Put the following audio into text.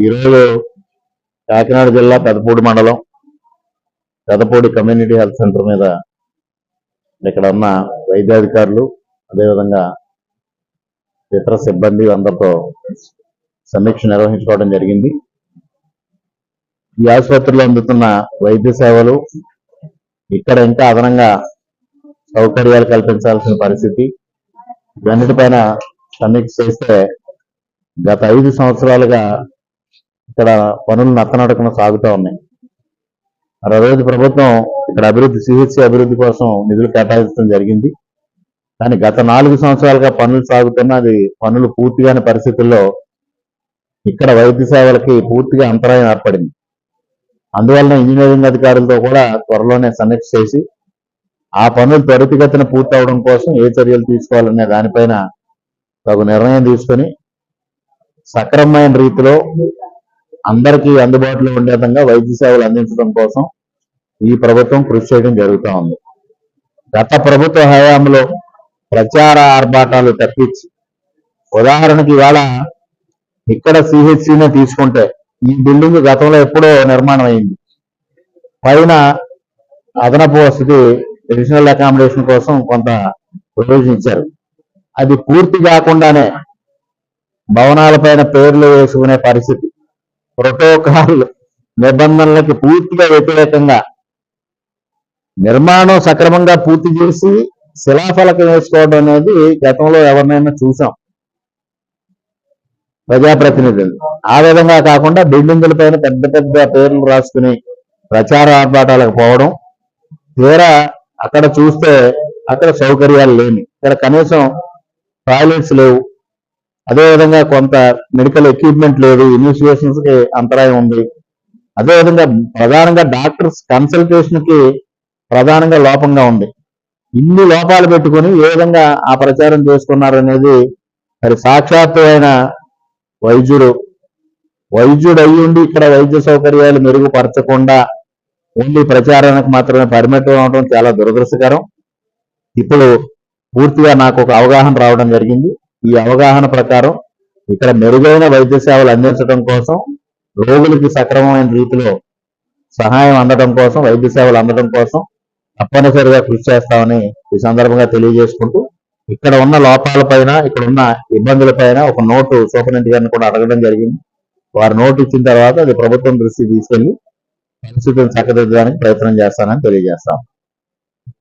ఈరోజు కాకినాడ జిల్లా పెదపూడి మండలం పెదపూడి కమ్యూనిటీ హెల్త్ సెంటర్ మీద ఇక్కడ ఉన్న వైద్యాధికారులు అదేవిధంగా ఇతర సిబ్బంది అందరితో సమీక్ష నిర్వహించుకోవడం జరిగింది. ఈ ఆసుపత్రిలో అందుతున్న వైద్య సేవలు, ఇక్కడ ఇంకా అదనంగా సౌకర్యాలు కల్పించాల్సిన పరిస్థితి, ఇవన్నిటిపైన సమీక్ష చేస్తే గత 5 సంవత్సరాలుగా ఇక్కడ పనులు నత్తనడకన సాగుతూ ఉన్నాయి. మరి రోజు ప్రభుత్వం ఇక్కడ సిహెచ్సి అభివృద్ధి కోసం నిధులు కేటాయించడం జరిగింది. కానీ గత 4 సంవత్సరాలుగా పనులు సాగుతున్న పనులు పూర్తిగాని పరిస్థితుల్లో ఇక్కడ వైద్య సేవలకి పూర్తిగా అంతరాయం ఏర్పడింది. అందువలన ఇంజనీరింగ్ అధికారులతో కూడా త్వరలోనే సమీక్ష చేసి ఆ పనులు త్వరితగతిన పూర్తి అవడం కోసం ఏ చర్యలు తీసుకోవాలనే దానిపైన ఒక నిర్ణయం తీసుకొని సక్రమమైన రీతిలో అందరికీ అందుబాటులో ఉండే విధంగా వైద్య సేవలు అందించడం కోసం ఈ ప్రభుత్వం కృషి చేయడం జరుగుతూ ఉంది. గత ప్రభుత్వ హయాంలో ప్రచార ఆర్భాటాలు తప్పించి, ఉదాహరణకి ఇవాళ ఇక్కడ సిహెచ్సినే తీసుకుంటే ఈ బిల్డింగ్ గతంలో ఎప్పుడో నిర్మాణం అయింది. పైన అదనపు వసతి అడిషనల్ అకామిడేషన్ కోసం కొంత ప్రొవిజన్ ఇచ్చారు. అది పూర్తి కాకుండానే భవనాలపైన పేర్లు వేసుకునే పరిస్థితి, ప్రోటోకాల్ నిబంధనలకి పూర్తిగా వ్యతిరేకంగా నిర్మాణం సక్రమంగా పూర్తి చేసి శిలాఫలకం వేసుకోవడం అనేది గతంలో ఎవరినైనా చూసాం ప్రజాప్రతినిధులు. ఆ విధంగా కాకుండా బిల్డింగుల పైన పెద్ద పెద్ద పేర్లు రాసుకుని ప్రచార ఆర్భాటాలకు పోవడం, తీరా అక్కడ చూస్తే అక్కడ సౌకర్యాలు లేని, ఇక్కడ కనీసం టాయిలెట్స్ లేవు, అదేవిధంగా కొంత మెడికల్ ఎక్విప్మెంట్ లేదు, ఇనిషియేషన్స్ కి అంతరాయం ఉంది, అదేవిధంగా ప్రధానంగా డాక్టర్స్ కన్సల్టేషన్ కి ప్రధానంగా లోపంగా ఉంది. ఇన్ని లోపాలు పెట్టుకుని ఏ విధంగా ఆ ప్రచారం చేసుకున్నారు అనేది మరి సాక్షాత్తు అయిన వైద్యుడు అయ్యి ఉండి ఇక్కడ వైద్య సౌకర్యాలు మెరుగుపరచకుండా ఓన్లీ ప్రచారానికి మాత్రమే పరిమితం అవడం చాలా దురదృష్టకరం. ఇప్పుడు పూర్తిగా నాకు ఒక అవగాహన రావడం జరిగింది. ఈ అవగాహన ప్రకారం ఇక్కడ మెరుగైన వైద్య సేవలు అందించడం కోసం, రోగులకి సక్రమమైన రీతిలో సహాయం అందడం కోసం, వైద్య సేవలు అందడం కోసం తప్పనిసరిగా కృషి చేస్తామని ఈ సందర్భంగా తెలియజేసుకుంటూ, ఇక్కడ ఉన్న లోపాలపైన, ఇక్కడ ఉన్న ఇబ్బందులపైన ఒక నోటు సూపరింటెండెంట్ గారిని కూడా అడగడం జరిగింది. వారు నోటు ఇచ్చిన తర్వాత అది ప్రభుత్వం దృష్టికి తీసుకెళ్లి పరిస్థితిని చక్కదిద్దడానికి ప్రయత్నం చేస్తానని తెలియజేస్తాం.